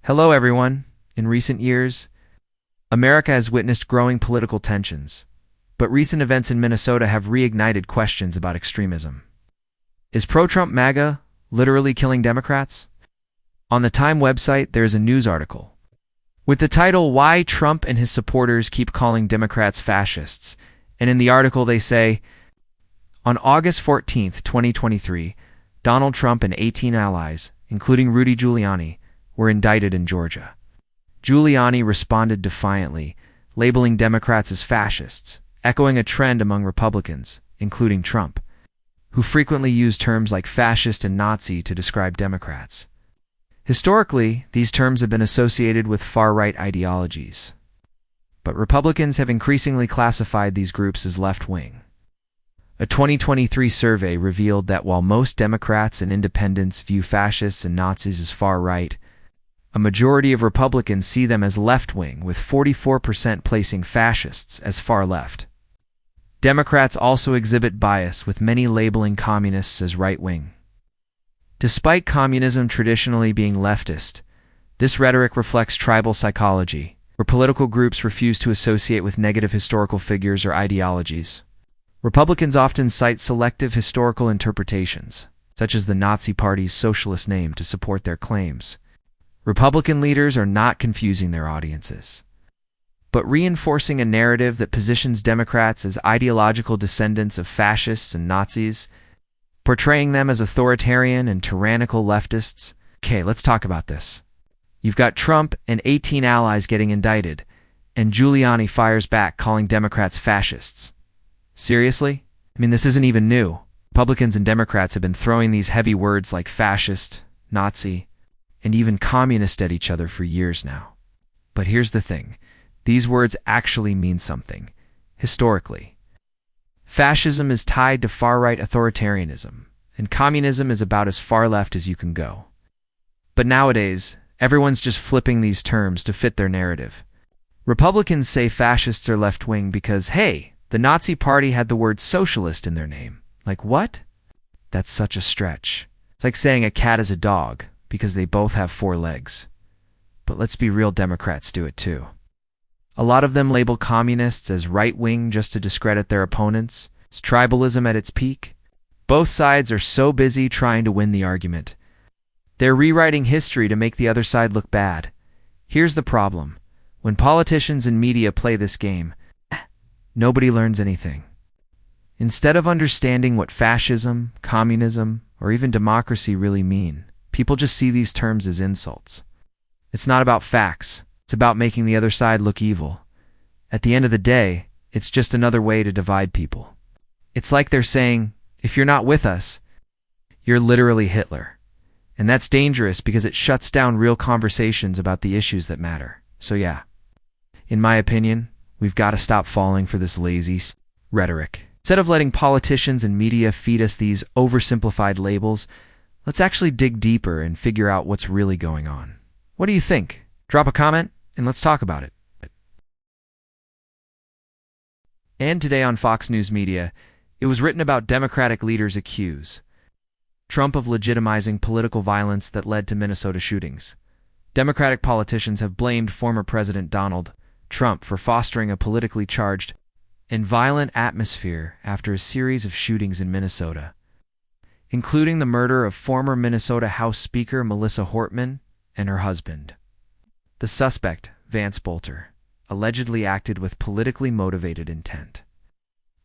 Hello, everyone. In recent years, America has witnessed growing political tensions, but recent events in Minnesota have reignited questions about extremism. Is pro-Trump MAGA literally killing Democrats? On the Time website, there is a news article with the title, "Why Trump and His Supporters Keep Calling Democrats Fascists," and in the article they say, on August 14th, 2023, Donald Trump and 18 allies, including Rudy Giuliani, were indicted in Georgia. Giuliani responded defiantly, labeling Democrats as fascists, echoing a trend among Republicans, including Trump, who frequently use terms like fascist and Nazi to describe Democrats. Historically, these terms have been associated with far-right ideologies, but Republicans have increasingly classified these groups as left-wing. A 2023 survey revealed that while most Democrats and independents view fascists and Nazis as far-right, a majority of Republicans see them as left-wing, with 44% placing fascists as far-left. Democrats also exhibit bias, with many labeling communists as right-wing. Despite communism traditionally being leftist, this rhetoric reflects tribal psychology, where political groups refuse to associate with negative historical figures or ideologies. Republicans often cite selective historical interpretations, such as the Nazi Party's socialist name, to support their claims. Republican leaders are not confusing their audiences, but reinforcing a narrative that positions Democrats as ideological descendants of fascists and Nazis, portraying them as authoritarian and tyrannical leftists. Okay, let's talk about this. You've got Trump and 18 allies getting indicted, and Giuliani fires back, calling Democrats fascists. Seriously? I mean, this isn't even new. Republicans and Democrats have been throwing these heavy words like fascist, Nazi, and even communist at each other for years now. But here's the thing. These words actually mean something, historically. Fascism is tied to far-right authoritarianism, and communism is about as far left as you can go. But nowadays, everyone's just flipping these terms to fit their narrative. Republicans say fascists are left-wing because, hey, the Nazi Party had the word socialist in their name. Like, what? That's such a stretch. It's like saying a cat is a dog, because they both have 4 legs. But let's be real, Democrats do it too. A lot of them label communists as right-wing just to discredit their opponents. It's tribalism at its peak. Both sides are so busy trying to win the argument. They're rewriting history to make the other side look bad. Here's the problem. When politicians and media play this game, nobody learns anything. Instead of understanding what fascism, communism, or even democracy really mean, people just see these terms as insults. It's not about facts. It's about making the other side look evil. At the end of the day, it's just another way to divide people. It's like they're saying, if you're not with us, you're literally Hitler. And that's dangerous because it shuts down real conversations about the issues that matter. So yeah, in my opinion, we've got to stop falling for this lazy rhetoric. Instead of letting politicians and media feed us these oversimplified labels, let's actually dig deeper and figure out what's really going on. What do you think? Drop a comment and let's talk about it. And today on Fox News Media, it was written about Democratic leaders accuse Trump of legitimizing political violence that led to Minnesota shootings. Democratic politicians have blamed former President Donald Trump for fostering a politically charged and violent atmosphere after a series of shootings in Minnesota, including the murder of former Minnesota House Speaker Melissa Hortman and her husband. The suspect, Vance Bolter, allegedly acted with politically motivated intent,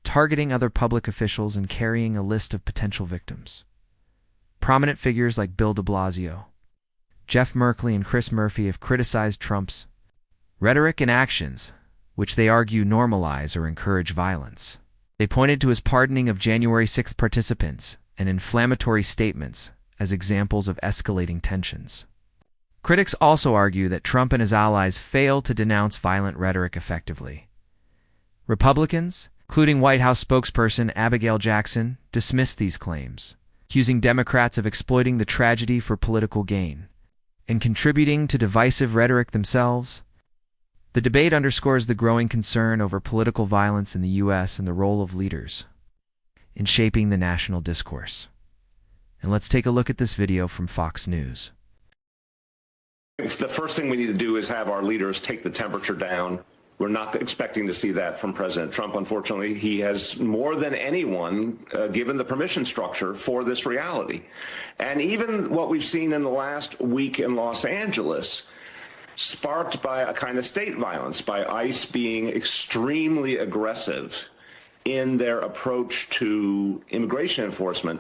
targeting other public officials and carrying a list of potential victims. Prominent figures like Bill de Blasio, Jeff Merkley, and Chris Murphy have criticized Trump's rhetoric and actions, which they argue normalize or encourage violence. They pointed to his pardoning of January 6th participants and inflammatory statements as examples of escalating tensions. Critics also argue that Trump and his allies failed to denounce violent rhetoric effectively. Republicans, including White House spokesperson Abigail Jackson, dismissed these claims, accusing Democrats of exploiting the tragedy for political gain and contributing to divisive rhetoric themselves. The debate underscores the growing concern over political violence in the U.S. and the role of leaders in shaping the national discourse. And let's take a look at this video from Fox News. The first thing we need to do is have our leaders take the temperature down. We're not expecting to see that from President Trump. Unfortunately, he has more than anyone given the permission structure for this reality. And even what we've seen in the last week in Los Angeles, sparked by a kind of state violence, by ICE being extremely aggressive in their approach to immigration enforcement,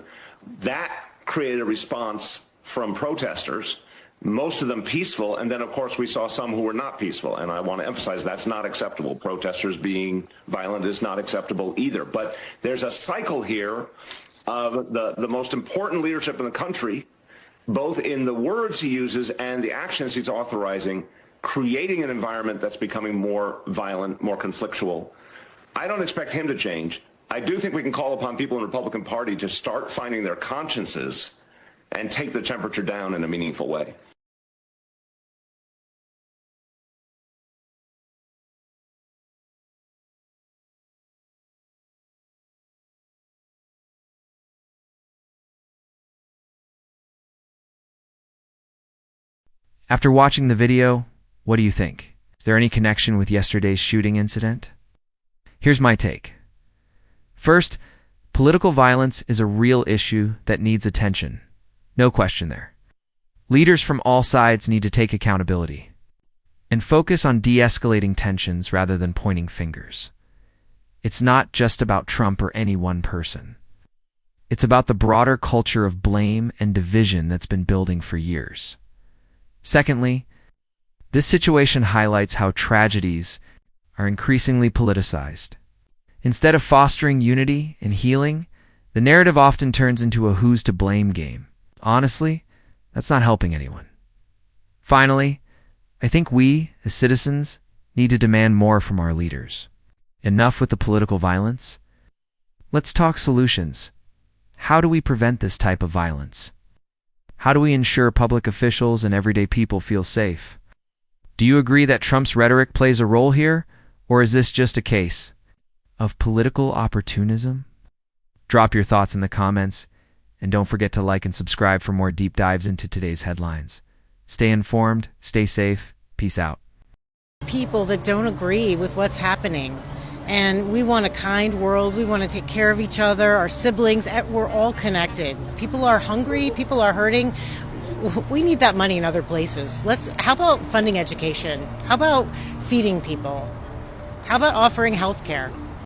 that created a response from protesters, most of them peaceful, and then, of course, we saw some who were not peaceful, and I want to emphasize that's not acceptable. Protesters being violent is not acceptable either. But there's a cycle here of the most important leadership in the country, both in the words he uses and the actions he's authorizing, creating an environment that's becoming more violent, more conflictual. I don't expect him to change. I do think we can call upon people in the Republican Party to start finding their consciences and take the temperature down in a meaningful way. After watching the video, what do you think? Is there any connection with yesterday's shooting incident? Here's my take. First, political violence is a real issue that needs attention. No question there. Leaders from all sides need to take accountability and focus on de-escalating tensions rather than pointing fingers. It's not just about Trump or any one person. It's about the broader culture of blame and division that's been building for years. Secondly, this situation highlights how tragedies are increasingly politicized. Instead of fostering unity and healing, the narrative often turns into a who's to blame game. Honestly, that's not helping anyone. Finally, I think we, as citizens, need to demand more from our leaders. Enough with the political violence. Let's talk solutions. How do we prevent this type of violence? How do we ensure public officials and everyday people feel safe? Do you agree that Trump's rhetoric plays a role here, or is this just a case of political opportunism? Drop your thoughts in the comments, and don't forget to like and subscribe for more deep dives into today's headlines. Stay informed, stay safe, peace out. People that don't agree with what's happening. And we want a kind world. We want to take care of each other, our siblings. We're all connected. People are hungry. People are hurting. We need that money in other places. How about funding education? How about feeding people? How about offering health care?